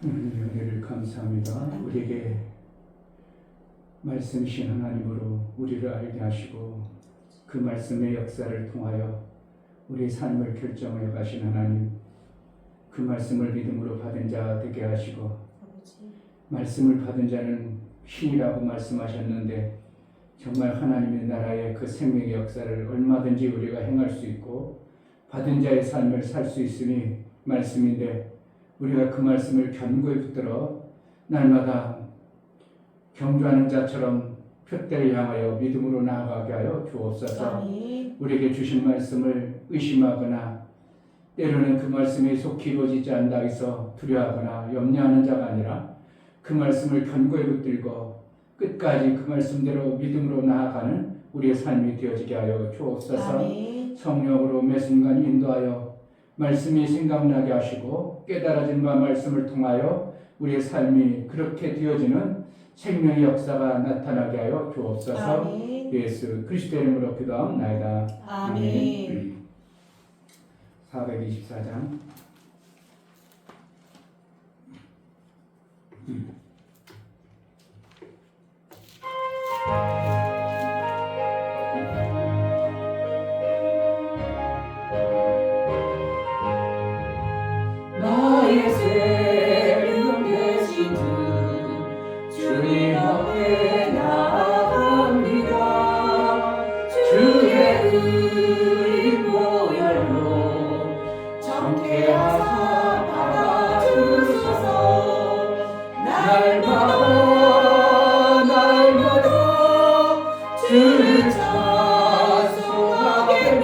은혜를 감사합니다. 우리에게 말씀이신 하나님으로 우리를 알게 하시고 그 말씀의 역사를 통하여 우리의 삶을 결정해 가신 하나님, 그 말씀을 믿음으로 받은 자 되게 하시고 말씀을 받은 자는 신이라고 말씀하셨는데 정말 하나님의 나라의 그 생명의 역사를 얼마든지 우리가 행할 수 있고 받은 자의 삶을 살 수 있으니 말씀인데 우리가 그 말씀을 견고히 붙들어 날마다 경주하는 자처럼 표대를 향하여 믿음으로 나아가게 하여 주옵소서. 우리에게 주신 말씀을 의심하거나 때로는 그 말씀이 속히 이루어지지 않는다 해서 두려워하거나 염려하는 자가 아니라 그 말씀을 견고히 붙들고 끝까지 그 말씀대로 믿음으로 나아가는 우리의 삶이 되어지게 하여 주옵소서. 성령으로 매 순간 인도하여 말씀이 생각나게 하시고 깨달아진 바 말씀을 통하여 우리의 삶이 그렇게 되어지는 생명의 역사가 나타나게 하여 주옵소서. 예수 그리스도의 이름으로 기도하옵나이다. 아멘. 424장 나의 생명 되신 주 주님 앞에 나아갑니다. 주의 의인 보혈로 정케 하사 받아주소서. 날마다 주를 찬송하게 돼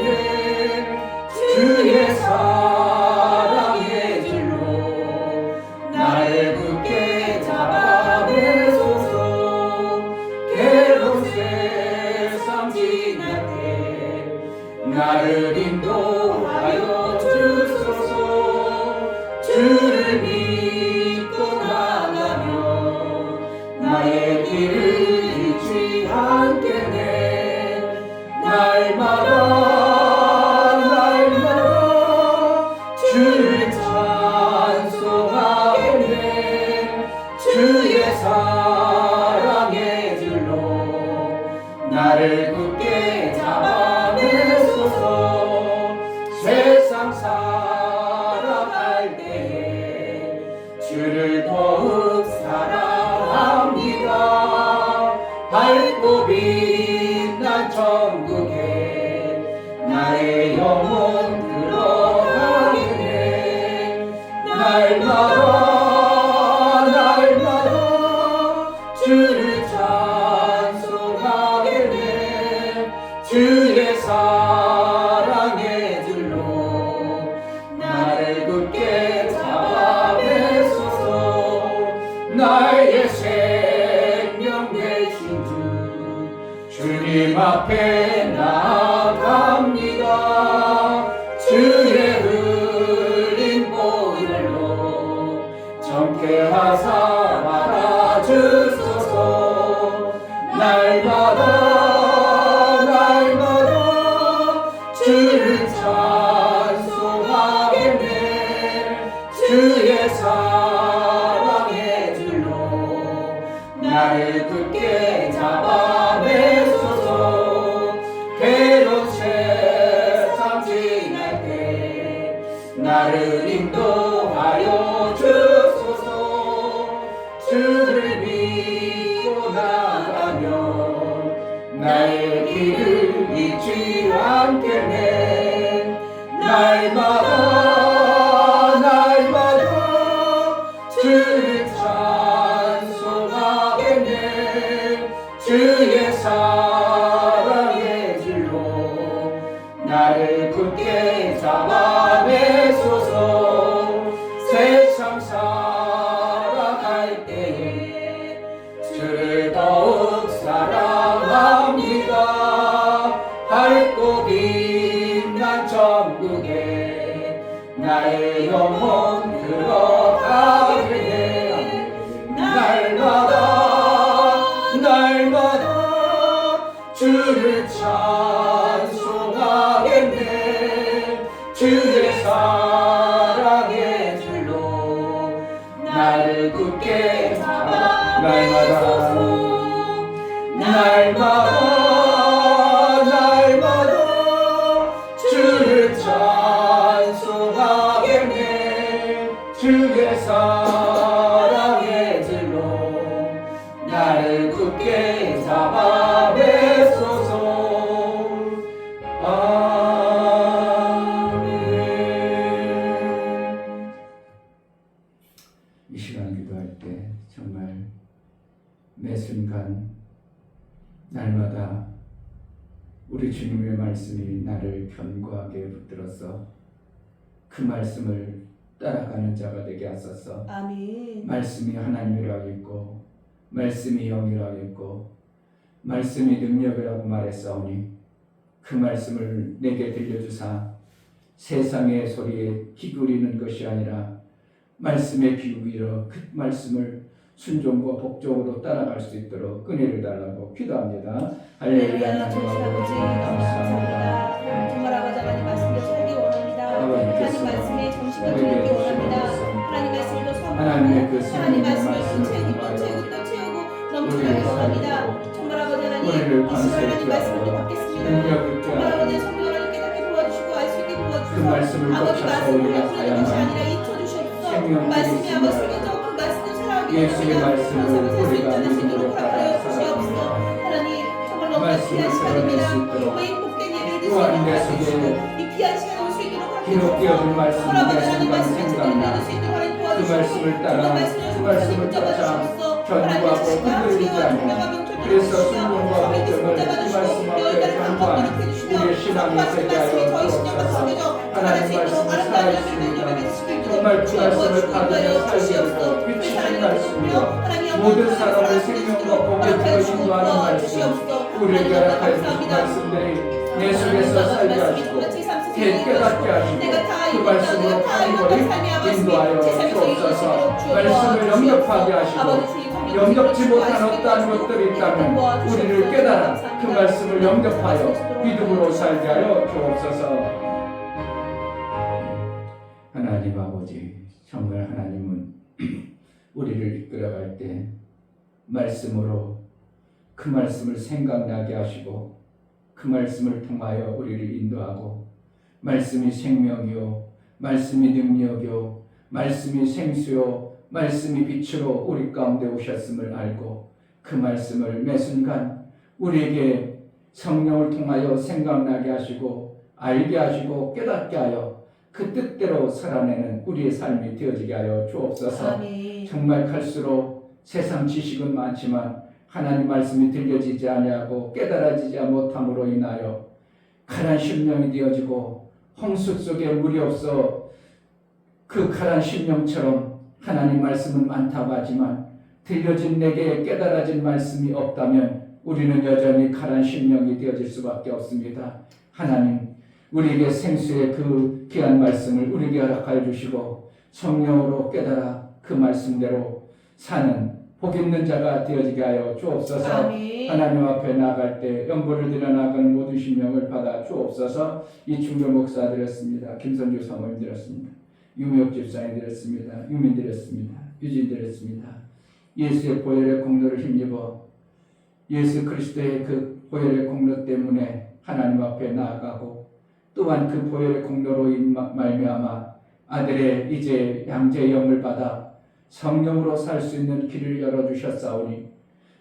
주의 사랑의 줄로 나를 굳게 잡아내소서. 괴로운 세상 지날 때 나를 인도하여 주소서. 주를 믿고 나가며 나의 길을 잃지 않겠네. 날마다 주를 찬송하겠네. 주의 사랑의 줄로 나를 굳게 잡아내소서. 세상 살아갈 때에 주를 더욱 사랑합니다. 밝고 빛난 천국에 나의 영혼 들어가게 돼. 날마다 주를 찬송하게 돼. 주의 사랑의 줄로 나를 굳게 잡아내소서. 나의 생명 되신 주 주님 앞에 나아갑니다. 주의 흘린 보혈로 정케 하사 받아주소서. 날마다 주를 찬송하겠네. 주의 사랑의 줄로 나를 굳게 잡아내소서. 괴로운 세상 지날 때 나를 인도하여 주소서. 주를 믿고 나가며 나의 길을 잊지 않겠네. 날마다 주를 찬송하겠네. 주의 사랑의 줄로 나를 굳게 잡아내소서. 세상 살아갈 때에 주를 더욱 사랑합니다. 밝고 빛난 천국에 나의 영혼 들어가게 돼. 날마다 주를 찬송하겠네. 주의 사랑의 줄로 나를 나를 굳게 잡아 날마다 주를 찬송하겠네. 주의 사랑의 들로 나를 굳게 잡아 매소서. 아멘. 이 시간 기도할 때 정말 매 순간 날마다 우리 주님의 말씀이 나를 견고하게 붙들어서 그 말씀을 따라가는 자가 되게 하소서. 아멘. 말씀이 하나님이라고 했고 말씀이 영이라고 했고 말씀이 능력이라고 말했사오니 그 말씀을 내게 들려주사 세상의 소리에 기울이는 것이 아니라 말씀에 귀 기울여 그 말씀을 순종과 복종으로 따라갈 수 있도록 은혜를 달라고 기도합니다. 할렐루야. 하나님 아버지 감사합니다. 정말 아버지 하나님 말씀대로 살기 원합니다. 하나님 말씀에 정신을 들기 원합니다. 하나님 말씀을 더 사모하고 하나님 말씀을 또 채우고 또 채우고 넘쳐나기 원합니다. 정말 아버지 하나님 이 시간 하나님 말씀을 또 받겠습니다. 정말 아버지 성령 하나님 깨닫게 도와주시고 알 수 있게 도와주시고 아버지 말씀을 풀어주는 것이 아니라 잊혀주시옵소서. 말씀이 아버지 성경적으로 그 말씀을 살아가기 예수의 말씀을 우리가 믿음으로 따라 주시옵소서. 하나님 정말 너무 귀한 시간입니다. 왜 복된 예배를 드시고 이 귀한 시간을 올 수 있도록 기록되어진 말씀이 정말 아버지 내 하나님 순간 말씀을 생각나 드릴 수 있도록 하나님 그 도와주시고 말씀을 따라 그 말씀을 쫓아 견고하고 흔들리지 않고 그래서 순종과 복종을 그 말씀 앞에 견고한 우리의 신앙이 되게 하여 주옵소서. 하나님 말씀을 살아있습니다. 정말 그 말씀을 받으며 살게 하고 비치는 말씀이요 모든 사람의 생명과 복에 인도하는 말씀 우리에게 허락하여 주신 말씀들이 내 속에서 살게 하시고 깨닫게 하시고 그 말씀으로 하나님을 인도하여 주옵소서. 말씀을 영접하게 하시고 영접지 못한 어떠한 것들이 있다면 우리를 깨달아 그 말씀을 영접하여 믿음으로 살게 하여 주옵소서. 하나님 아버지 정말 하나님은 우리를 이끌어갈 때 말씀으로 그 말씀을 생각나게 하시고 그 말씀을 통하여 우리를 인도하고 말씀이 생명이요 말씀이 능력이요 말씀이 생수요 말씀이 빛으로 우리 가운데 오셨음을 알고 그 말씀을 매 순간 우리에게 성령을 통하여 생각나게 하시고 알게 하시고 깨닫게 하여 그 뜻대로 살아내는 우리의 삶이 되어지게 하여 주옵소서. 아멘. 정말 갈수록 세상 지식은 많지만 하나님 말씀이 들려지지 아니하고 깨달아지지 못함으로 인하여 가난 심령이 되어지고 홍수 속에 물이 없어 그 가난 심령처럼 하나님 말씀은 많다고 하지만 들려진 내게 깨달아진 말씀이 없다면 우리는 여전히 가난 심령이 되어질 수밖에 없습니다. 하나님 우리에게 생수의 그 귀한 말씀을 우리에게 허락하여 주시고 성령으로 깨달아 그 말씀대로 사는 복 있는 자가 되어지게 하여 주옵소서. 아멘. 하나님 앞에 나아갈 때 연보를 드려 나가는 모든 심령을 받아 주옵소서. 이충교 목사 드렸습니다. 김선주 사모님 드렸습니다. 유미옥 집사님 드렸습니다. 유민 드렸습니다. 유진 드렸습니다. 예수의 보혈의 공로를 힘입어 예수 그리스도의 그 보혈의 공로 때문에 하나님 앞에 나아가고 또한 그 보혈의 공로로 말미암아 아들의 이제 양자의 영을 받아 성령으로 살 수 있는 길을 열어주셨사오니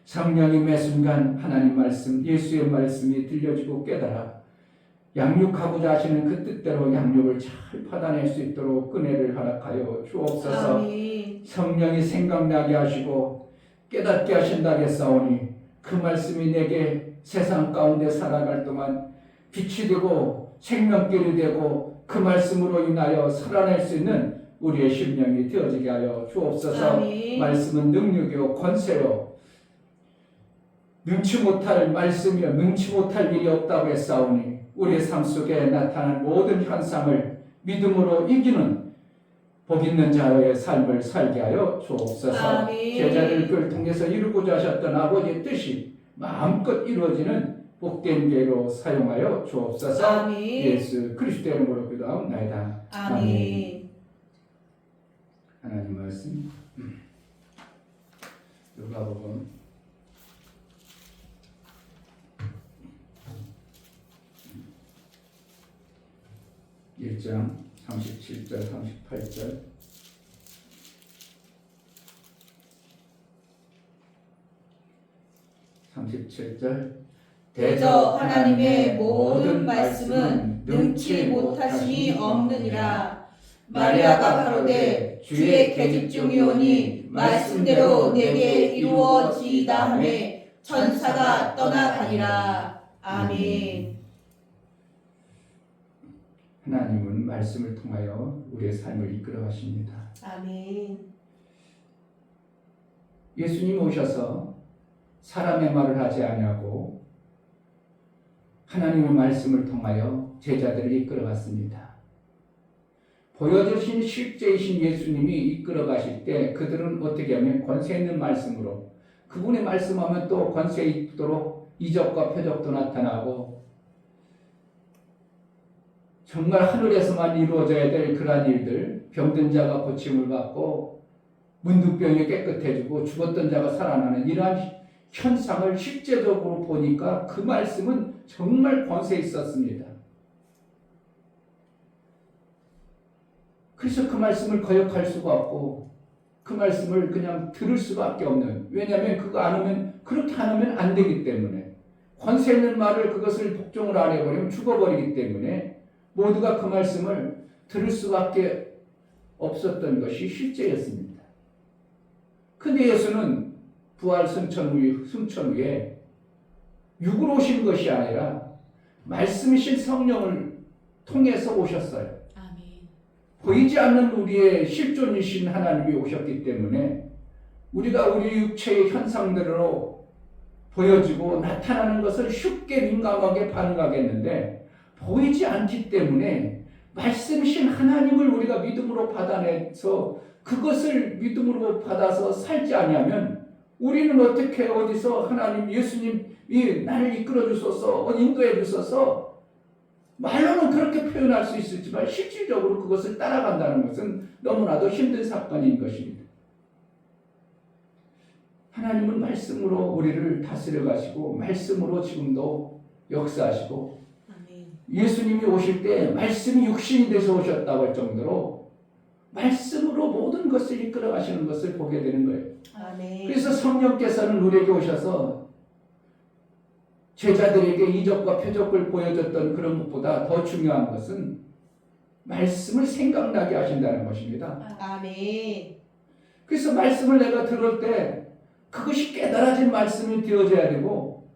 성령이 매 순간 하나님 말씀 예수의 말씀이 들려지고 깨달아 양육하고자 하시는 그 뜻대로 양육을 잘 받아낼 수 있도록 은혜를 허락하여 주옵소서. 아멘. 성령이 생각나게 하시고 깨닫게 하신다겠사오니 그 말씀이 내게 세상 가운데 살아갈 동안 빛이 되고 생명길이 되고 그 말씀으로 인하여 살아낼 수 있는 우리의 심령이 되어지게 하여 주옵소서. 아멘. 말씀은 능력이요 권세요 능치 못할 말씀이요 능치 못할 일이 없다고 했사오니 우리의 삶 속에 나타난 모든 현상을 믿음으로 이기는 복 있는 자의 삶을 살게 하여 주옵소서. 아멘. 제자들을 통해서 이루고자 하셨던 아버지의 뜻이 마음껏 이루어지는 복된 계로 사용하여 주옵소서. 아멘. 예수 그리스도의 이름으로 기도하옵나이다. 아멘. 하나님 말씀 누가복음 1장 37절 38절 대저 하나님의 모든 말씀은 능치 못하심이 없느니라. 마리아가 가로되 주의 계집종이오니 말씀대로 내게 이루어지이다 하매 천사가 떠나가니라. 아멘. 하나님은 말씀을 통하여 우리의 삶을 이끌어 가십니다. 아멘. 예수님 오셔서 사람의 말을 하지 아니하고 하나님의 말씀을 통하여 제자들을 이끌어 갔습니다. 보여주신 실제이신 예수님이 이끌어 가실 때 그들은 어떻게 하면 권세 있는 말씀으로 그분의 말씀하면 또 권세 있도록 이적과 표적도 나타나고 정말 하늘에서만 이루어져야 될 그러한 일들, 병든 자가 고침을 받고 문둥병이 깨끗해지고 죽었던 자가 살아나는 이러한 현상을 실제적으로 보니까 그 말씀은 정말 권세 있었습니다. 그래서 그 말씀을 거역할 수가 없고 그 말씀을 그냥 들을 수밖에 없는, 왜냐하면 그거 안 하면, 그렇게 안 하면 안 되기 때문에, 권세 있는 말을 그것을 복종을 안 해버리면 죽어버리기 때문에 모두가 그 말씀을 들을 수밖에 없었던 것이 실제였습니다. 근데 예수는 부활 승천 후에 육으로 오신 것이 아니라 말씀이신 성령을 통해서 오셨어요. 아멘. 보이지 않는 우리의 실존이신 하나님이 오셨기 때문에 우리가 우리 육체의 현상대로 보여지고 나타나는 것을 쉽게 민감하게 반응하겠는데 보이지 않기 때문에 말씀이신 하나님을 우리가 믿음으로 받아내서 그것을 믿음으로 받아서 살지 아니하면 우리는 어떻게 어디서 하나님 예수님이 나를 이끌어 주소서 인도해 주소서 말로는 그렇게 표현할 수 있을지만 실질적으로 그것을 따라간다는 것은 너무나도 힘든 사건인 것입니다. 하나님은 말씀으로 우리를 다스려 가시고 말씀으로 지금도 역사하시고 아멘. 예수님이 오실 때 말씀이 육신이 돼서 오셨다고 할 정도로 말씀으로 모든 것을 이끌어 가시는 것을 보게 되는 거예요. 아멘. 그래서 성령께서는 우리에게 오셔서 제자들에게 이적과 표적을 보여줬던 그런 것보다 더 중요한 것은 말씀을 생각나게 하신다는 것입니다. 아멘. 그래서 말씀을 내가 들을 때 그것이 깨달아진 말씀이 되어져야 되고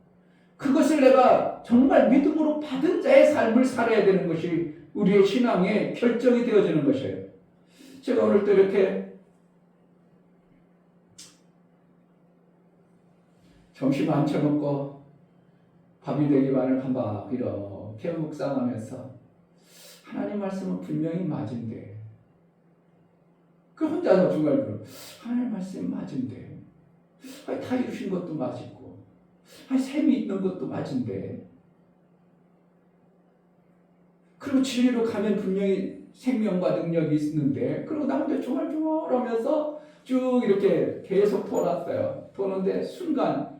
그것을 내가 정말 믿음으로 받은 자의 삶을 살아야 되는 것이 우리의 신앙의 결정이 되어지는 것이에요. 제가 오늘 또 이렇게 점심 안 쳐먹고 밥이 되기만을 한번 이렇게 묵상하면서 하나님 말씀은 분명히 맞은데 그 혼자서 중간에 하나님 말씀이 맞은데 다 이루신 것도 맞고 셈이 있는 것도 맞은데 그리고 진리로 가면 분명히 생명과 능력이 있는데 그리고 나 혼자 조말조말하면서 쭉 이렇게 계속 돌았어요. 도는데 순간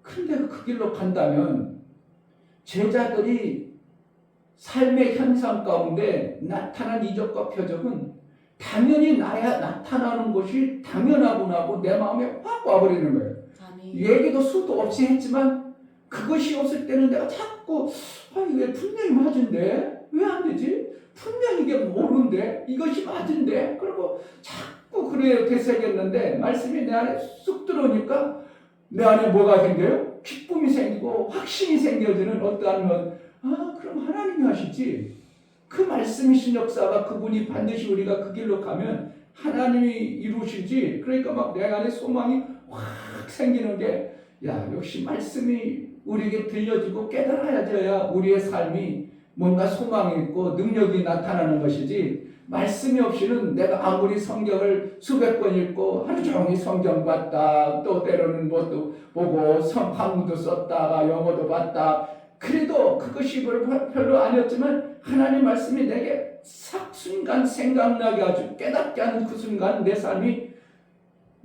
근데 그 길로 간다면 제자들이 삶의 현상 가운데 나타난 이적과 표적은 당연히 나타나는 것이 당연하구나고 내 마음에 확 와버리는 거예요. 아멘. 얘기도 수도 없이 했지만 그것이 없을 때는 내가 자꾸 왜 분명히 맞은데 왜 안 되지? 분명히 이게 모르는데 이것이 맞은데 그리고 자꾸 그래 되새겼는데 말씀이 내 안에 쑥 들어오니까 내 안에 뭐가 생겨요? 기쁨이 생기고 확신이 생겨지는 어떠한 것. 그럼 하나님이 하시지. 그 말씀이신 역사가 그분이 반드시 우리가 그 길로 가면 하나님이 이루시지. 그러니까 막 내 안에 소망이 확 생기는 게 역시 말씀이 우리에게 들려지고 깨달아져야 우리의 삶이 뭔가 소망이 있고 능력이 나타나는 것이지 말씀이 없이는 내가 아무리 성경을 수백 번 읽고 하루 종일 성경 봤다 또 때로는 뭣도 보고 한문도 썼다가 영어도 봤다 그래도 그것이 별로 아니었지만 하나님 말씀이 내게 싹 순간 생각나게 아주 깨닫게 하는 그 순간 내 삶이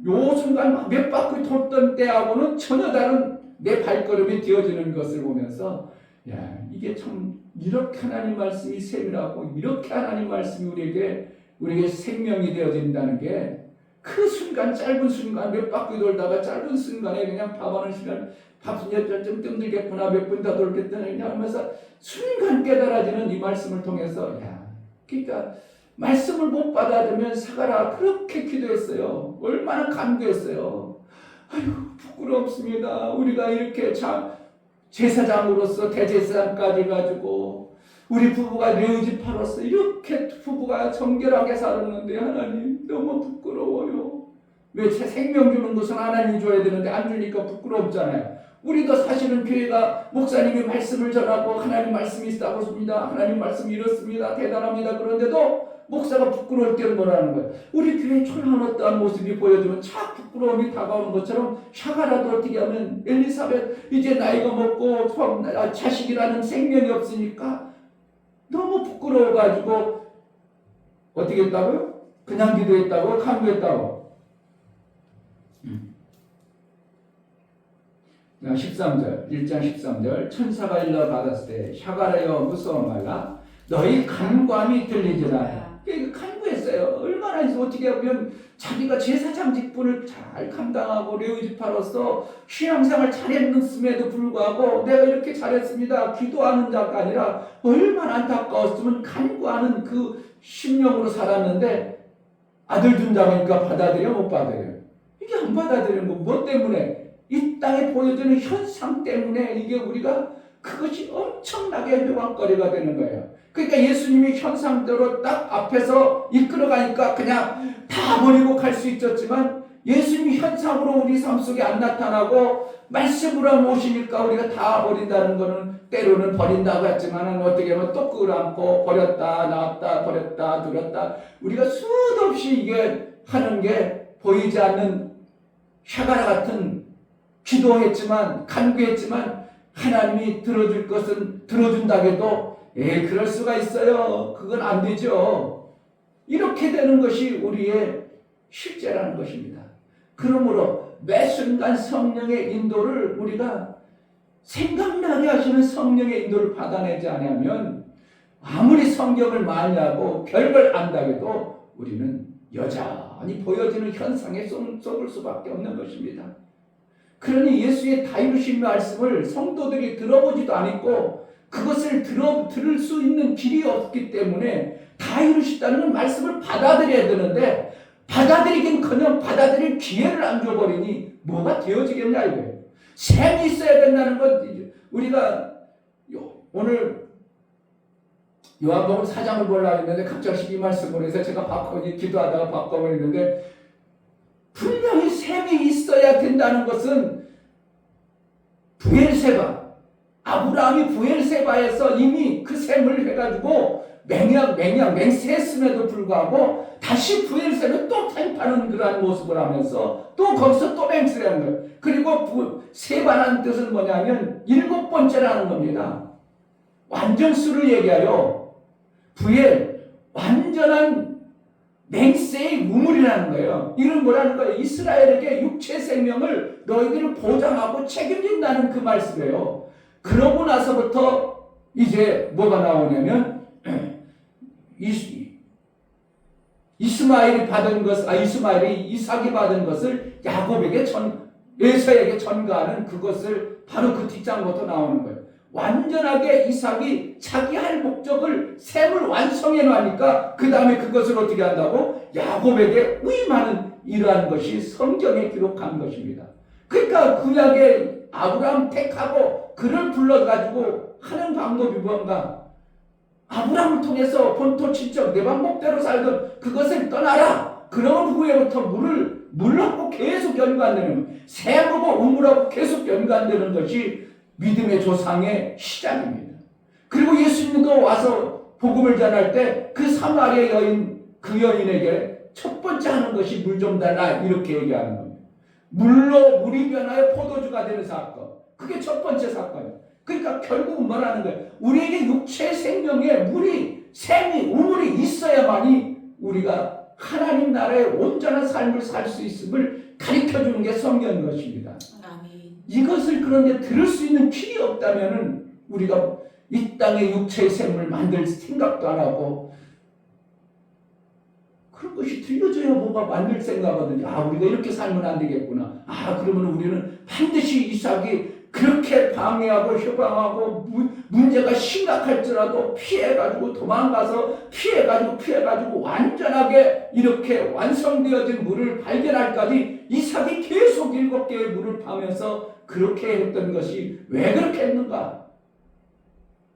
요 순간 몇 바퀴 돌던 때하고는 전혀 다른 내 발걸음이 되어지는 것을 보면서 야, 이게 참 이렇게 하나님 말씀이 세밀하고 이렇게 하나님 말씀이 우리에게 생명이 되어진다는 게 그 순간 짧은 순간 몇 바퀴 돌다가 짧은 순간에 그냥 밥하는 시간 밥은 좀 뜸들겠구나 몇 분 더 돌겠다는 그냥 하면서 순간 깨달아지는 이 말씀을 통해서 야, 그러니까 말씀을 못 받아들면 사가라 그렇게 기도했어요. 얼마나 간구했어요. 아이고 부끄럽습니다. 우리가 이렇게 제사장으로서 대제사장까지 가지고 우리 부부가 레오지파로서 이렇게 부부가 정결하게 살았는데 하나님 너무 부끄러워요. 왜 생명 주는 것은 하나님이 줘야 되는데 안 주니까 부끄럽잖아요. 우리도 사실은 교회가 목사님이 말씀을 전하고 하나님 말씀이 있다고 습니다. 하나님 말씀이 이렇습니다. 대단합니다. 그런데도 목사가 부끄러울 때는 뭐라는 거예요. 우리 교회 초라한 어떠한 모습이 보여주면 참 부끄러움이 다가오는 것처럼 샤가라도 어떻게 하면 엘리사벳 이제 나이가 먹고 자식이라는 생명이 없으니까 너무 부끄러워가지고 어떻게 했다고요? 그냥 기도했다고? 간구했다고? 13절 1장 13절 천사가 일러 받았을 때 샤가라여 무서워 말라 너희 간구함이 들리지라. 간구했어요. 얼마나 해서 어떻게 하면 자기가 제사장 직분을 잘 감당하고 레위지파로서 신앙생활 잘했음에도 불구하고 내가 이렇게 잘했습니다. 기도하는 자가 아니라 얼마나 안타까웠으면 간구하는 그 심령으로 살았는데 아들 준다니까 받아들여 못 받아들여. 이게 안 받아들이는 거 뭐 때문에? 이 땅에 보여주는 현상 때문에 이게 우리가 그것이 엄청나게 회방거리가 되는 거예요. 그러니까 예수님이 현상대로 딱 앞에서 이끌어가니까 그냥 다 버리고 갈 수 있었지만 예수님이 현상으로 우리 삶 속에 안 나타나고 말씀으로 오시니까 우리가 다 버린다는 거는 때로는 버린다고 했지만 어떻게 하면 또 끌어안고 버렸다 나왔다 버렸다 들었다 우리가 수도 없이 이게 하는 게 보이지 않는 샤가라 같은 기도했지만 간구했지만 하나님이 들어줄 것은 들어준다고 해도 그럴 수가 있어요. 그건 안 되죠. 이렇게 되는 것이 우리의 실제라는 것입니다. 그러므로 매 순간 성령의 인도를 우리가 생각나게 하시는 성령의 인도를 받아내지 않으면 아무리 성경을 많이 하고 별걸 안다고 해도 우리는 여전히 보여지는 현상에 속을 수밖에 없는 것입니다. 그러니 예수의 다 이루신 말씀을 성도들이 들어보지도 않았고 그것을 들을 수 있는 길이 없기 때문에 다 이루셨다는 건 말씀을 받아들여야 되는데 받아들이긴커녕 받아들일 기회를 안 줘버리니 뭐가 되어지겠냐 이거예요. 셈이 있어야 된다는 것 우리가 오늘 요한복음 4장을 보려고 했는데 갑자기 이 말씀을 해서 제가 기도하다가 바꿔버리는데 분명히 셈이 있어야 된다는 것은 부엘세바 아브라함이 부엘세바에서 이미 그 셈을 해가지고 맹세했음에도 불구하고 다시 부엘세바를 또 템파는 그러한 모습을 하면서 또 거기서 또 맹세하는 거예요. 그리고 세바라는 뜻은 뭐냐면 7번째라는 겁니다. 완전수를 얘기하여 부엘 완전한 맹세의 우물이라는 거예요. 이런 뭐라는 거예요? 이스라엘에게 육체 생명을 너희들을 보장하고 책임진다는 그 말씀이에요. 그러고 나서부터 이제 뭐가 나오냐면 이스마엘이 이삭이 받은 것을 야곱에게 에서에게 전가하는 그것을 바로 그 뒷장부터 나오는 거예요. 완전하게 이삭이 자기 할 목적을 셈을 완성해 놓으니까 그 다음에 그것을 어떻게 한다고? 야곱에게 위임하는 이러한 것이 성경에 기록한 것입니다. 그러니까 구약에 아브라함 택하고 그를 불러가지고 하는 방법이 뭔가? 아브라함을 통해서 본토 친척 내 방법대로 살던 그것을 떠나라. 그런 후에부터 물하고 계속 연관되는 셈하고 우물하고 계속 연관되는 것이 믿음의 조상의 시작입니다. 그리고 예수님도 와서 복음을 전할 때 그 사마리아 여인 그 여인에게 첫 번째 하는 것이 물 좀 달라 이렇게 얘기하는 겁니다. 물로 물이 변하여 포도주가 되는 사건. 그게 첫 번째 사건이에요. 그러니까 결국은 뭐라는 거예요? 우리에게 육체 생명에 물이, 샘이, 우물이 있어야만이 우리가 하나님 나라의 온전한 삶을 살 수 있음을 가르쳐주는 게 성경인 것입니다. 아멘. 이것을 그런데 들을 수 있는 길이 없다면은 우리가 이 땅에 육체의 샘을 만들 생각도 안 하고 그런 것이 들려줘야 뭐가 만들 생각하거든요. 아, 우리가 이렇게 살면 안 되겠구나. 아, 그러면 우리는 반드시 이삭이 그렇게 방해하고 협박하고 문제가 심각할지라도 피해가지고 도망가서 피해가지고 완전하게 이렇게 완성되어진 물을 발견할까지 이삭이 계속 7개의 물을 파면서 그렇게 했던 것이 왜 그렇게 했는가?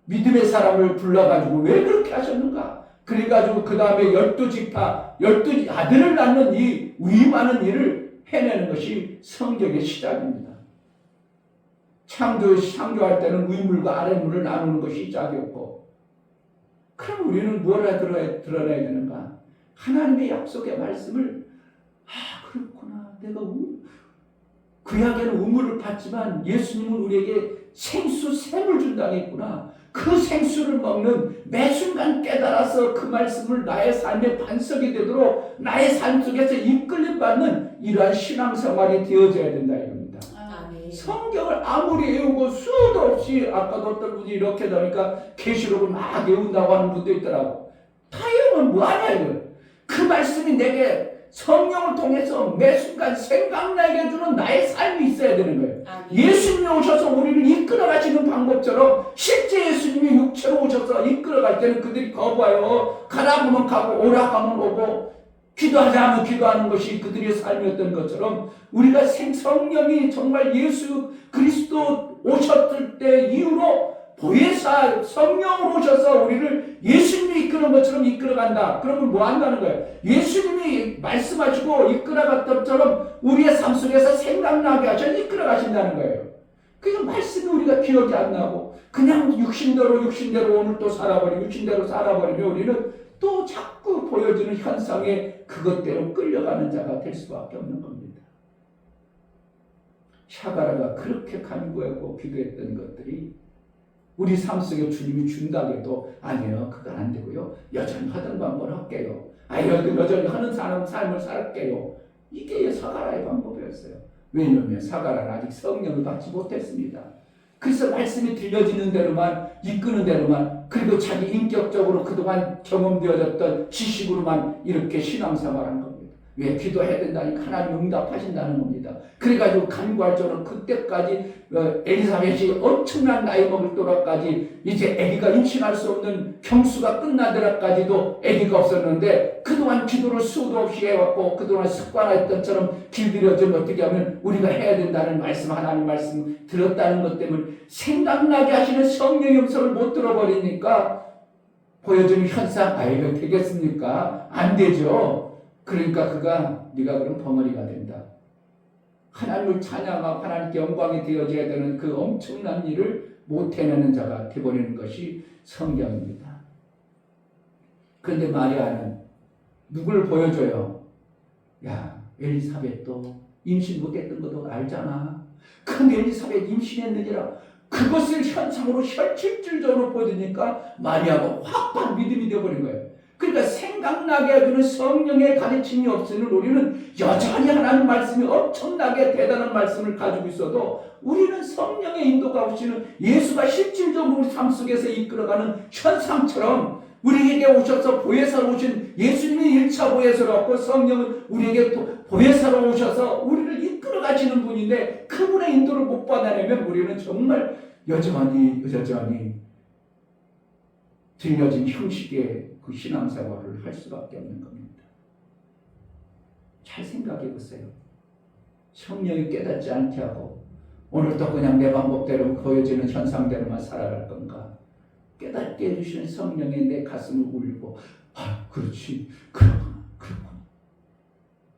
믿음의 사람을 불러가지고 왜 그렇게 하셨는가? 그래가지고 그 다음에 12지파, 12아들을 낳는 이 위임하는 일을 해내는 것이 성경의 시작입니다. 창조할 때는 위물과 아랫물을 나누는 것이 시작이었고, 그럼 우리는 뭐라 드러내야 되는가? 하나님의 약속의 말씀을, 아, 그렇구나. 내가 구약에는 우물을 봤지만 예수님은 우리에게 생수, 샘을 준다고 했구나. 그 생수를 먹는 매 순간 깨달아서 그 말씀을 나의 삶의 반석이 되도록 나의 삶 속에서 이끌림 받는 이러한 신앙생활이 되어져야 된다 이겁니다. 아멘. 성경을 아무리 외우고 수도 없이 아까도 어떤 분이 이렇게 하니까 계시록을 막 외운다고 하는 분도 있더라고. 다 외우면 뭐하냐 이거. 그 말씀이 내게 성령을 통해서 매 순간 생각나게 해주는 나의 삶이 있어야 되는 거예요. 예수님이 오셔서 우리를 이끌어 가시는 방법처럼 실제 예수님이 육체로 오셔서 이끌어 갈 때는 그들이 거부하여 가라 하면 가고 오라 하면 오고 기도하자 하면 기도하는 것이 그들의 삶이었던 것처럼 우리가 성령이 정말 예수 그리스도 오셨을 때 이후로 보혜사 성령으로 오셔서 우리를 예수님이 이끄는 것처럼 이끌어간다. 그러면 뭐 한다는 거예요? 예수님이 말씀하시고 이끌어갔던 것처럼 우리의 삶 속에서 생각나게 하셔서 이끌어가신다는 거예요. 그러니까 말씀이 우리가 기억이 안 나고 그냥 육신대로 오늘 또 육신대로 살아버리면 우리는 또 자꾸 보여지는 현상에 그것대로 끌려가는 자가 될 수밖에 없는 겁니다. 샤가라가 그렇게 간구하고 기도했던 것들이 우리 삶 속에 주님이 준다고 해도 아니요, 그건 안 되고요. 여전히 하던 방법을 할게요. 여전히 하는 삶을 살게요. 이게 사가라의 방법이었어요. 왜냐하면 사가라는 아직 성령을 받지 못했습니다. 그래서 말씀이 들려지는 대로만 이끄는 대로만 그리고 자기 인격적으로 그동안 경험되어졌던 지식으로만 이렇게 신앙생활한 겁니다. 왜 기도해야 된다니까 하나님 응답하신다는 겁니다. 그래가지고 간구할 줄은 그때까지 엘리사벳이 엄청난 나이 먹을 또라까지 이제 아기가 임신할 수 없는 경수가 끝나더라까지도 아기가 없었는데 그동안 기도를 수도 없이 해왔고 그동안 습관했던 처럼 길들여지면 어떻게 하면 우리가 해야 된다는 말씀 하나님 말씀 들었다는 것 때문에 생각나게 하시는 성령의 음성을 못 들어버리니까 보여주는 현상 이거 되겠습니까? 안 되죠. 그러니까 네가 그럼 벙어리가 된다. 하나님을 찬양하고 하나님께 영광이 되어져야 되는 그 엄청난 일을 못 해내는 자가 되어버리는 것이 성경입니다. 그런데 마리아는 누굴 보여줘요? 야, 엘리사벳도 임신 못했던 것도 알잖아. 근데 엘리사벳 임신했느니라 그것을 현상으로 실질적으로 보여주니까 마리아가 확 믿음이 되어버린 거예요. 그러니까 생각나게 해주는 성령의 가르침이 없으면 우리는 여전히 하나님 말씀이 엄청나게 대단한 말씀을 가지고 있어도 우리는 성령의 인도가 없이는 예수가 실질적으로 우리 삶 속에서 이끌어가는 현상처럼 우리에게 오셔서 보혜사로 오신 예수님이 1차 보혜사로 왔고 성령은 우리에게 보혜사로 오셔서 우리를 이끌어가시는 분인데 그분의 인도를 못 받아내면 우리는 정말 여전히 들려진 형식의 그 신앙생활을 할 수밖에 없는 겁니다. 잘 생각해 보세요. 성령이 깨닫지 않게 하고 오늘도 그냥 내 방법대로 보여지는 현상대로만 살아갈 건가? 깨닫게 해주시는 성령이 내 가슴을 울리고 그렇지 그렇구나.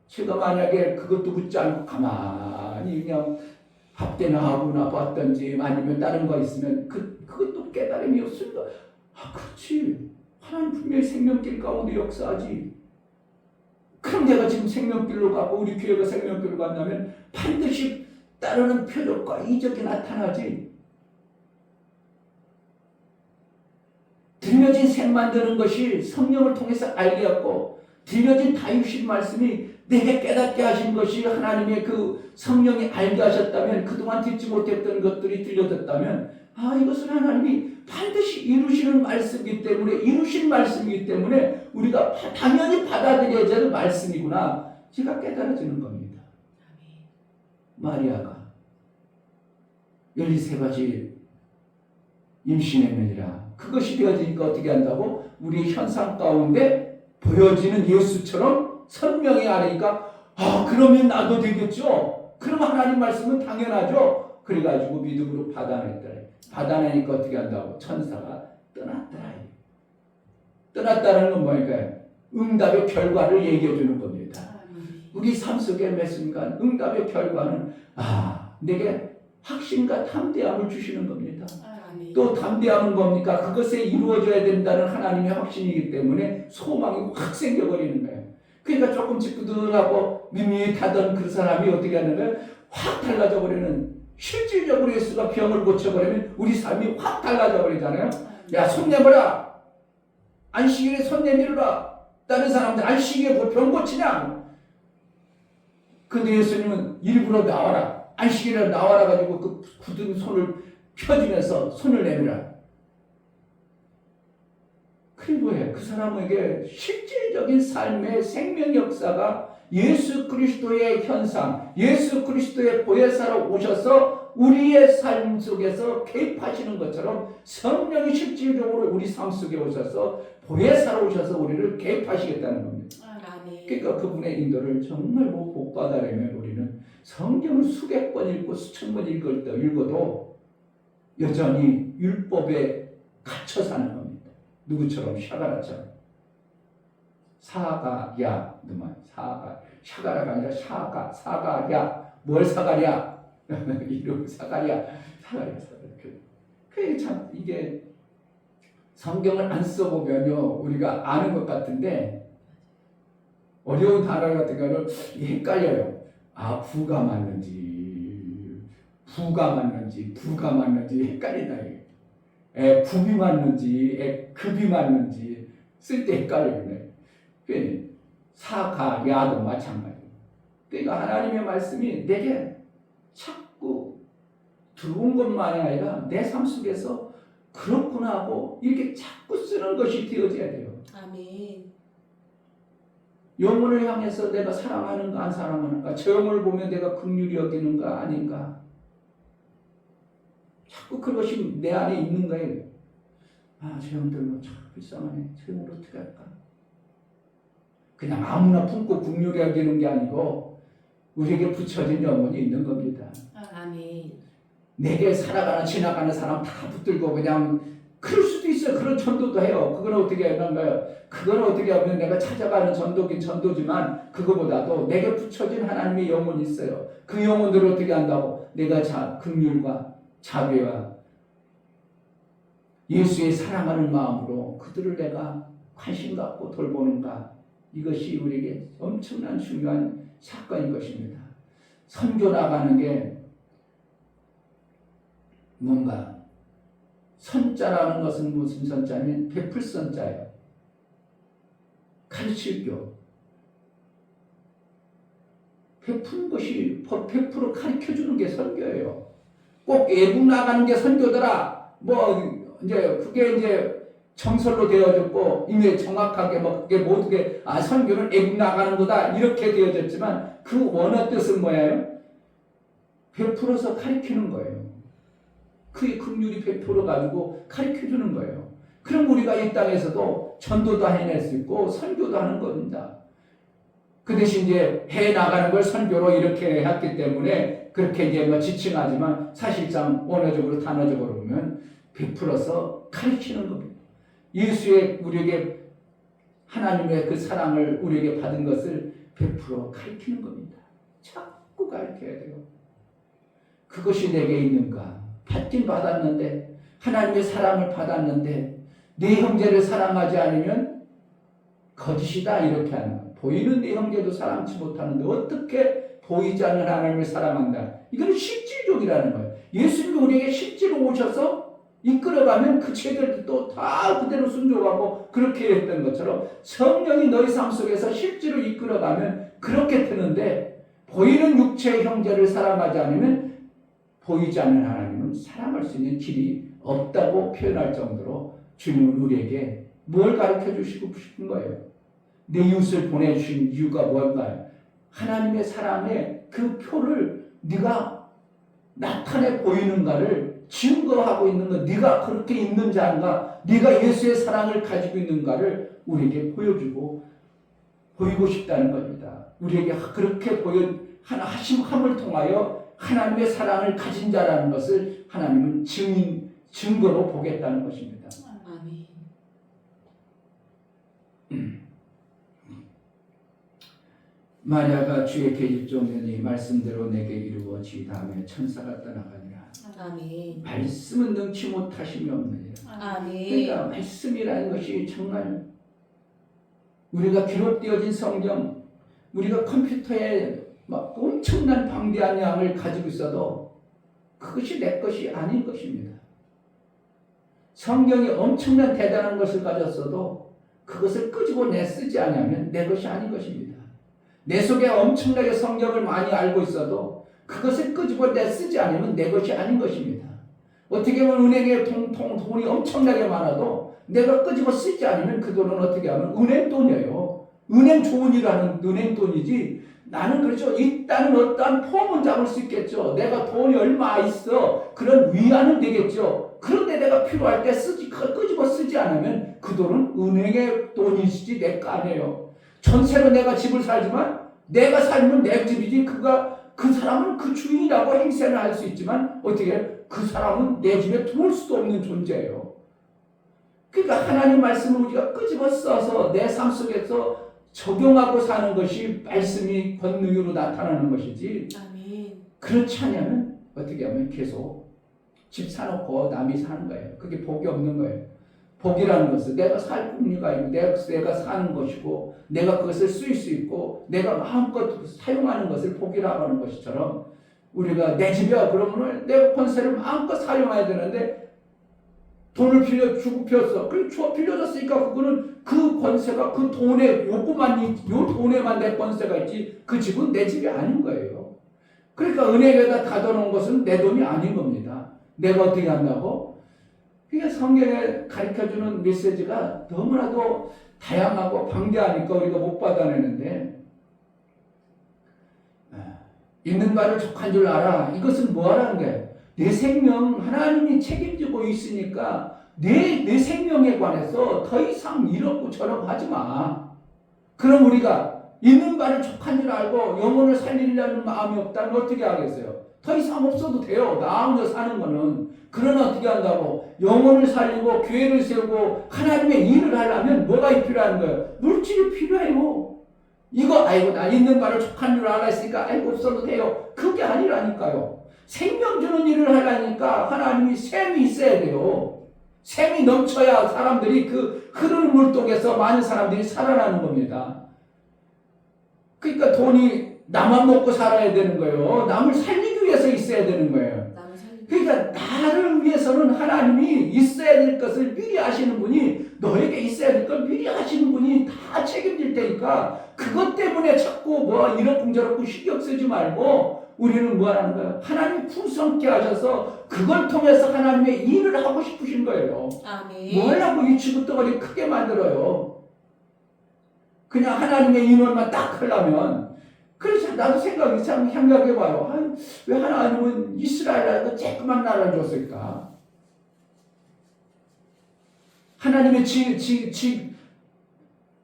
제가 만약에 그것도 묻지 않고 가만히 그냥 밥 때나 하고나 봤던지 아니면 다른 거 있으면 그것도 깨달음이 없을까? 그렇지. 하나님 분명히 생명길 가운데 역사하지. 그럼 내가 지금 생명길로 가고 우리 교회가 생명길로 간다면 반드시 따르는 표적과 이적이 나타나지. 드려진 색 만드는 것이 성령을 통해서 알게 하고 드려진 다윗의 말씀이 내게 깨닫게 하신 것이 하나님의 그 성령이 알게 하셨다면 그동안 듣지 못했던 것들이 들려졌다면 이것은 하나님이 반드시 이루시는 말씀이기 때문에 이루신 말씀이기 때문에 우리가 당연히 받아들여야 될 말씀이구나 제가 깨달아지는 겁니다. 마리아가 12가지 임신했느니라. 그것이 되어지니까 어떻게 한다고? 우리 현상 가운데 보여지는 예수처럼 선명히 하니까 그러면 나도 되겠죠. 그럼 하나님 말씀은 당연하죠. 그래가지고 믿음으로 받아냈더라. 받아내니까 어떻게 한다고? 천사가 떠났더라. 떠났다는 건 뭐니까? 응답의 결과를 얘기해 주는 겁니다. 우리 삶 속에 매 순간 응답의 결과는 내게 확신과 담대함을 주시는 겁니다. 또 담대함은 뭡니까? 그것에 이루어져야 된다는 하나님의 확신이기 때문에 소망이 확 생겨버리는 거예요. 그러니까 조금 찌뿌둥하고 밋밋하던 그 사람이 어떻게 하는 거예요? 확 달라져 버리는, 실질적으로 예수가 병을 고쳐버리면 우리 삶이 확 달라져 버리잖아요. 야, 손 내버려! 안식일에 손 내밀어라! 다른 사람들 안식일에 병 고치냐? 근데 예수님은 일부러 나와라. 안식일에 나와라 가지고 그 굳은 손을 펴주면서 손을 내밀어라. 그게 뭐예요? 그 사람에게 실질적인 삶의 생명 역사가 예수 그리스도의 현상, 예수 그리스도의 보혜사로 오셔서 우리의 삶 속에서 개입하시는 것처럼 성령이 실질적으로 우리 삶 속에 오셔서 보혜사로 오셔서 우리를 개입하시겠다는 겁니다. 그러니까 그분의 인도를 정말 복 받아내면 우리는 성경을 수백 번 읽고 수천 번 읽어도 여전히 율법에 갇혀 사는 겁니다. 누구처럼? 샤가라처럼. 사가야, 샤가라가 아니라 사가야. 뭘 사가랴? 이름 사가랴. 그게 참 이게 성경을 안 써보면요 우리가 아는 것 같은데 어려운 단어 같은 거는 헷갈려요. 부가 맞는지 부가 맞는지 헷갈린다. 부비 맞는지 급이 맞는지 쓸 때 헷갈리네. 사가야도 마찬가지예요. 그러니까 하나님의 말씀이 내게 자꾸 들어온 것만이 아니라 내 삶 속에서 그렇구나 하고 이렇게 자꾸 쓰는 것이 되어져야 돼요. 아멘. 영혼을 향해서 내가 사랑하는가 안 사랑하는가, 저 영혼을 보면 내가 긍휼히 여기는가 아닌가, 자꾸 그것이 내 안에 있는 거예요. 저 영들로 참 불쌍하네. 저 영을 어떻게 할까? 그냥 아무나 품고 긍휼히 여기는 게 아니고 우리에게 붙여진 영혼이 있는 겁니다. 아멘. 내게 살아가는 지나가는 사람 다 붙들고 그냥 그럴 수도 있어요. 그런 전도도 해요. 그건 어떻게 하는 거예요? 그건 어떻게 하면 내가 찾아가는 전도긴 전도지만 그거보다도 내게 붙여진 하나님의 영혼이 있어요. 그 영혼들을 어떻게 한다고? 내가 긍휼과 자비와 예수의 사랑하는 마음으로 그들을 내가 관심 갖고 돌보는가, 이것이 우리에게 엄청난 중요한 사건인 것입니다. 선교 나가는 게 뭔가, 선자라는 것은 무슨 선자냐면 베풀 선자예요. 가르칠 교. 베푸는 것이, 베풀어 가르쳐주는 게 선교예요. 꼭 외국 나가는 게 선교더라. 그게 이제 정설로 되어졌고, 이미 정확하게 그게 모두게, 선교는 외국 나가는 거다. 이렇게 되어졌지만, 그 원어 뜻은 뭐예요? 베풀어서 가르치는 거예요. 그의 긍휼이 베풀어가지고 가르쳐주는 거예요. 그럼 우리가 이 땅에서도 전도도 해낼 수 있고 선교도 하는 겁니다. 그 대신 이제 해 나가는 걸 선교로 이렇게 했기 때문에 그렇게 이제 지칭하지만 사실상 원어적으로 단어적으로 보면 베풀어서 가르치는 겁니다. 예수의 우리에게 하나님의 그 사랑을 우리에게 받은 것을 베풀어 가르치는 겁니다. 자꾸 가르쳐야 돼요. 그것이 내게 있는가? 받긴 받았는데, 하나님의 사랑을 받았는데 네 형제를 사랑하지 않으면 거짓이다, 이렇게 하는 거예요. 보이는 네 형제도 사랑치 못하는데 어떻게 보이지 않는 하나님을 사랑한다? 이건 실질적이라는 거예요. 예수님이 우리에게 실제로 오셔서 이끌어가면 그 죄들도 다 그대로 순종하고 그렇게 했던 것처럼 성령이 너희 삶 속에서 실제로 이끌어가면 그렇게 되는데 보이는 육체의 형제를 사랑하지 않으면 보이지 않는 하나님은 사랑할 수 있는 길이 없다고 표현할 정도로 주님은 우리에게 뭘 가르쳐 주시고 싶은 거예요. 내 이웃을 보내주신 이유가 뭔가요? 하나님의 사랑의 그 표를 네가 나타내 보이는가를 증거하고 있는 것, 네가 그렇게 있는 자인가, 네가 예수의 사랑을 가지고 있는가를 우리에게 보이고 싶다는 겁니다. 우리에게 그렇게 하심을 통하여 하나님의 사랑을 가진 자라는 것을 하나님은 증거로 보겠다는 것입니다. 아멘. 마리아가 주의 계집종이니 말씀대로 내게 이루어지다며 천사가 떠나가니라. 아멘. 말씀은 능치 못하심이 없느니라. 아멘. 그러니까 말씀이라는 것이 정말 우리가 기록되어진 성경, 우리가 컴퓨터에 막 엄청난 방대한 양을 가지고 있어도 그것이 내 것이 아닌 것입니다. 성경이 엄청난 대단한 것을 가졌어도 그것을 끄집어 내 쓰지 않으면 내 것이 아닌 것입니다. 내 속에 엄청나게 성경을 많이 알고 있어도 그것을 끄집어 내 쓰지 않으면 내 것이 아닌 것입니다. 어떻게 보면 은행에 돈이 엄청나게 많아도 내가 끄집어 쓰지 않으면 그 돈은 어떻게 하면 은행 돈이에요. 은행 좋은 일 하는 은행 돈이지. 나는 그렇죠. 일단은 어떠한 폼은 잡을 수 있겠죠. 내가 돈이 얼마 있어. 그런 위안은 되겠죠. 그런데 내가 필요할 때 끄집어 쓰지 않으면 그 돈은 은행의 돈이지 내 거 아니에요. 전세로 내가 집을 살지만 내가 살면 내 집이지 그 사람은 그 주인이라고 행세를 할 수 있지만 어떻게 그 사람은 내 집에 들어올 수도 없는 존재예요. 그러니까 하나님 말씀을 우리가 끄집어 써서 내 삶 속에서 적용하고 사는 것이 말씀이 권능으로 나타나는 것이지. 아멘. 그렇지 않으면 어떻게 하면 계속 집 사놓고 남이 사는 거예요. 그게 복이 없는 거예요. 복이라는 것은 내가 살 궁리가 있고 내가 사는 것이고 내가 그것을 쓰일 수 있고 내가 마음껏 사용하는 것을 복이라고 하는 것처럼 우리가 내 집이야 그러면 내가 권세를 마음껏 사용해야 되는데 돈을 주고 폈어. 그리고 빌려줬으니까 그거는 그 권세가 그 돈에 요 돈에만 내 권세가 있지 그 집은 내 집이 아닌 거예요. 그러니까 은행에다 가둬놓은 것은 내 돈이 아닌 겁니다. 내가 어떻게 한다고? 그게 성경에 가르쳐주는 메시지가 너무나도 다양하고 방대하니까 우리가 못 받아내는데 있는 바를 족한 줄 알아. 이것은 뭐라는 거예요? 내 생명 하나님이 책임지고 있으니까 내 생명에 관해서 더 이상 이렇고 저렇고 하지 마. 그럼 우리가 있는 바를 족한 줄 알고 영혼을 살리려는 마음이 없다면 어떻게 하겠어요? 더 이상 없어도 돼요. 나 혼자 사는 거는. 그러나 어떻게 한다고? 영혼을 살리고 교회를 세우고 하나님의 일을 하려면 뭐가 필요한 거예요? 물질이 필요해요. 이거 아이고 나 있는 바를 족한 줄 알았으니까 아이고 없어도 돼요. 그게 아니라니까요. 생명 주는 일을 하려니까 하나님이 샘이 있어야 돼요. 샘이 넘쳐야 사람들이 그 흐르는 물속에서 많은 사람들이 살아나는 겁니다. 그러니까 돈이 나만 먹고 살아야 되는 거예요. 남을 살리기 위해서 있어야 되는 거예요. 그러니까 나를 위해서는 하나님이 있어야 될 것을 미리 아시는 분이 너에게 있어야 될 걸 미리 아시는 분이 다 책임질 테니까 그것 때문에 자꾸 이렇쿵저렇쿵 신경 쓰지 말고 우리는 뭐 하는 거예요? 하나님이 풍성케 하셔서 그걸 통해서 하나님의 일을 하고 싶으신 거예요. 아멘. 뭐 하려고 이 취급덩어리 크게 만들어요? 그냥 하나님의 인원만 딱 하려면. 그래서 나도 생각해봐요. 왜 하나님은 이스라엘이라고 쬐끄만 나라를 줬을까? 하나님의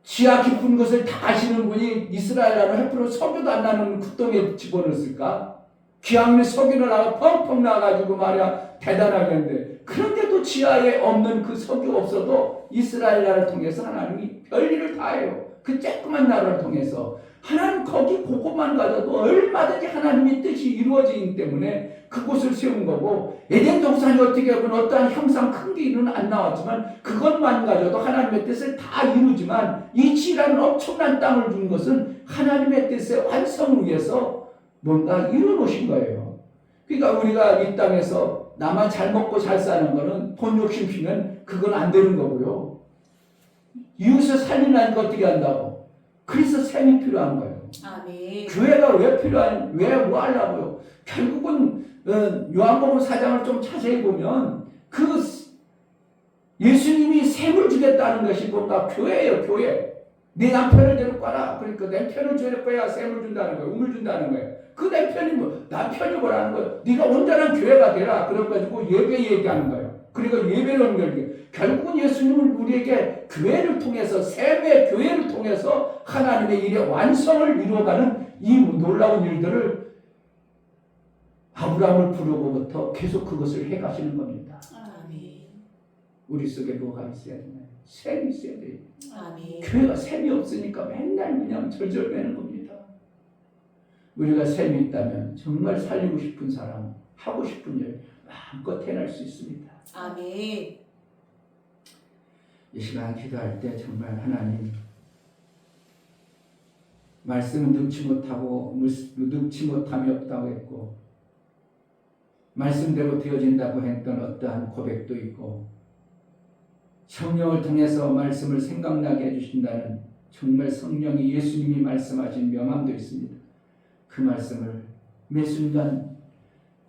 지하 깊은 것을 다 아시는 분이 이스라엘이라는 100% 석유도 안 나는 굿동에 집어넣었을까? 기왕이면 석유를 나가 펑펑 나가지고 말이야 대단하게 했는데 그런데도 지하에 없는 그 석유 없어도 이스라엘 나라를 통해서 하나님이 별일을 다 해요. 그 쬐끄만 나라를 통해서 하나님 거기 그것만 가져도 얼마든지 하나님의 뜻이 이루어지기 때문에 그곳을 세운 거고 에덴 동산이 어떻게 보면 어떠한 형상 큰 길은 안 나왔지만 그것만 가져도 하나님의 뜻을 다 이루지만 이 지라는 엄청난 땅을 준 것은 하나님의 뜻의 완성을 위해서 뭔가 이루어놓으신 거예요. 그러니까 우리가 이 땅에서 나만 잘 먹고 잘 사는 거는 돈 욕심 피면 그건 안 되는 거고요. 이웃을 살리려는 거 어떻게 한다고? 그래서 셈이 필요한 거예요. 아멘. 교회가 왜 필요한, 왜 뭐 하려고요? 결국은 요한복음 4장을 좀 자세히 보면 그 예수님이 셈을 주겠다는 것이 뭔가 교회예요, 교회. 내 남편을 데리고 가라. 그러니까 내 편을 줄 거야. 셈을 준다는 거예요. 음을 준다는 거예요. 그 남편이 뭐, 남편이 뭐라는 거예요? 네가 온전한 교회가 되라. 그래가지고 예배 얘기하는 거예요. 그리고 예배를 연결해. 결국은 예수님은 우리에게 교회를 통해서, 셈의 교회를 통해서 하나님의 일의 완성을 이루어가는 이 놀라운 일들을 아브라함을 부르고부터 계속 그것을 해가시는 겁니다. 아멘. 우리 속에 뭐가 있어야 되나요? 셈이 있어야 돼요. 아멘. 교회가 셈이 없으니까 맨날 그냥 절절매는 겁니다. 우리가 셈이 있다면 정말 살리고 싶은 사람, 하고 싶은 일 마음껏 해낼 수 있습니다. 아멘. 이 시간 기도할 때 정말 하나님 말씀은 늙지 못함이 없다고 했고 말씀대로 되어진다고 했던 어떠한 고백도 있고 성령을 통해서 말씀을 생각나게 해주신다는 정말 성령이 예수님이 말씀하신 명함도 있습니다. 그 말씀을 매 순간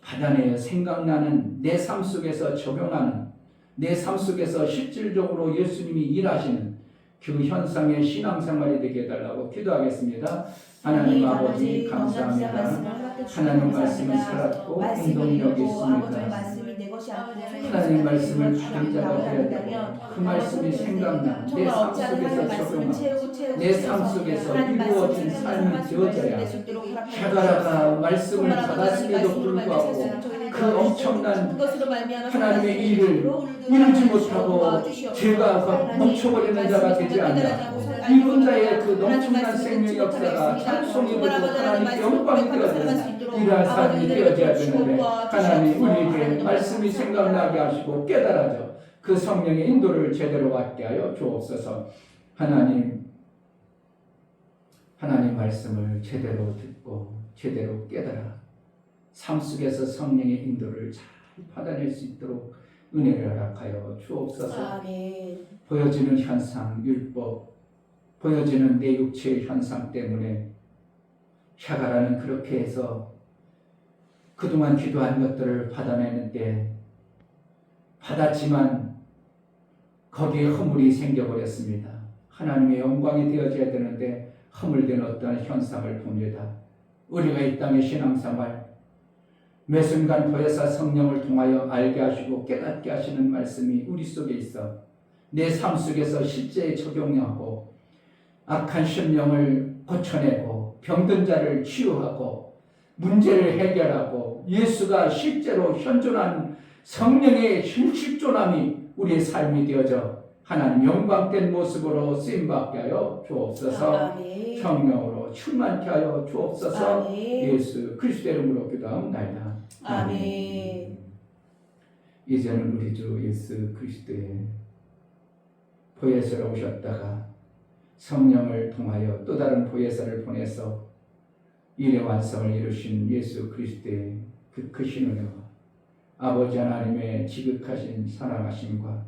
받아내어 생각나는 내 삶 속에서 적용하는 내 삶 속에서 실질적으로 예수님이 일하시는 그 현상의 신앙생활이 되게 해달라고 기도하겠습니다. 하나님 아버지 감사합니다. 하나님 말씀을 살았고 행동력이 있습니다. 하나님 말씀을 받은 자가 되어야 되고 그 말씀이 생각나 내 삶 속에서 적용하고 내 삶 속에서 이루어진 삶이 되어져야 샤가라가 말씀을 받았음에도 불구하고 그 엄청난 하나님의 일을 이루지 못하고 죄가 멈춰버리는 자가 되지 않냐고 이룬 자의 그 넘쳐난 생명 역사가 찬송이 되고 하나님께 영광이 되어지는 일할 삶이 되어져야 되는데 하나님 우리에게 말씀이 생각나게 하시고 깨달아져 그 성령의 인도를 제대로 받게 하여 주옵소서. 하나님 말씀을 제대로 듣고 제대로 깨달아 삶 속에서 성령의 인도를 잘 받아낼 수 있도록 은혜를 허락하여 주옵소서. 아멘. 보여지는 현상, 율법, 보여지는 내 육체의 현상 때문에 샤가라는 그렇게 해서 그동안 기도한 것들을 받아내는데 받았지만 거기에 허물이 생겨버렸습니다. 하나님의 영광이 되어져야 되는데 허물된 어떠한 현상을 봅니다. 우리가 이 땅의 신앙생활 매 순간 보혜사 성령을 통하여 알게 하시고 깨닫게 하시는 말씀이 우리 속에 있어 내 삶 속에서 실제에 적용하고 악한 심령을 고쳐내고 병든 자를 치유하고 문제를 해결하고 예수가 실제로 현존한 성령의 실존함이 우리의 삶이 되어져 하나님 영광된 모습으로 쓰임받게 하여 주옵소서. 아멘. 성령으로 충만케 하여 주옵소서. 아멘. 예수 그리스도의 이름으로 기도하옵나이다. 아멘. 이제는 우리 주 예수 그리스도의 보혜사로 오셨다가 성령을 통하여 또 다른 보혜사를 보내서 일의 완성을 이루신 예수 그리스도의 그 크신 은혜와 아버지 하나님의 지극하신 사랑하심과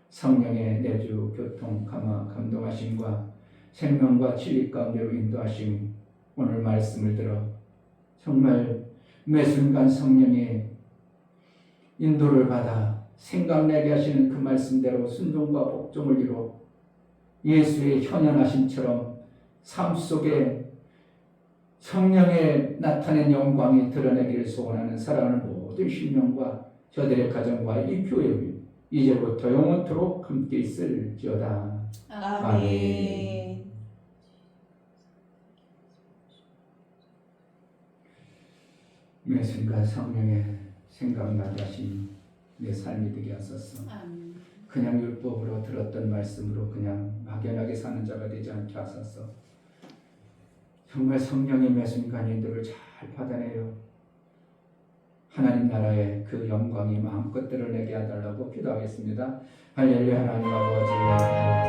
성령의 내주 교통 감화 감동하심과 생명과 진리 가운데로 인도하심 오늘 말씀을 들어 정말 매 순간 성령의 인도를 받아 생각나게 하시는 그 말씀대로 순종과 복종을 이루어 예수의 현현하심처럼 삶 속에 성령의 나타낸 영광이 드러내기를 소원하는 사랑하는 모든 심령과 저들의 가정과 이 교회의 이제부터 영원토록 함께 있을지어다. 아멘. 매 순간 성령의 생각나게 하신 내 삶이 되게 하소서. 그냥 율법으로 들었던 말씀으로 그냥 막연하게 사는 자가 되지 않게 하소서. 정말 성령의 매 순간 인도를 잘 받아내요. 하나님 나라의 그 영광이 마음껏 드러내게 해달라고 기도하겠습니다. 할렐루야. 하나님 아버지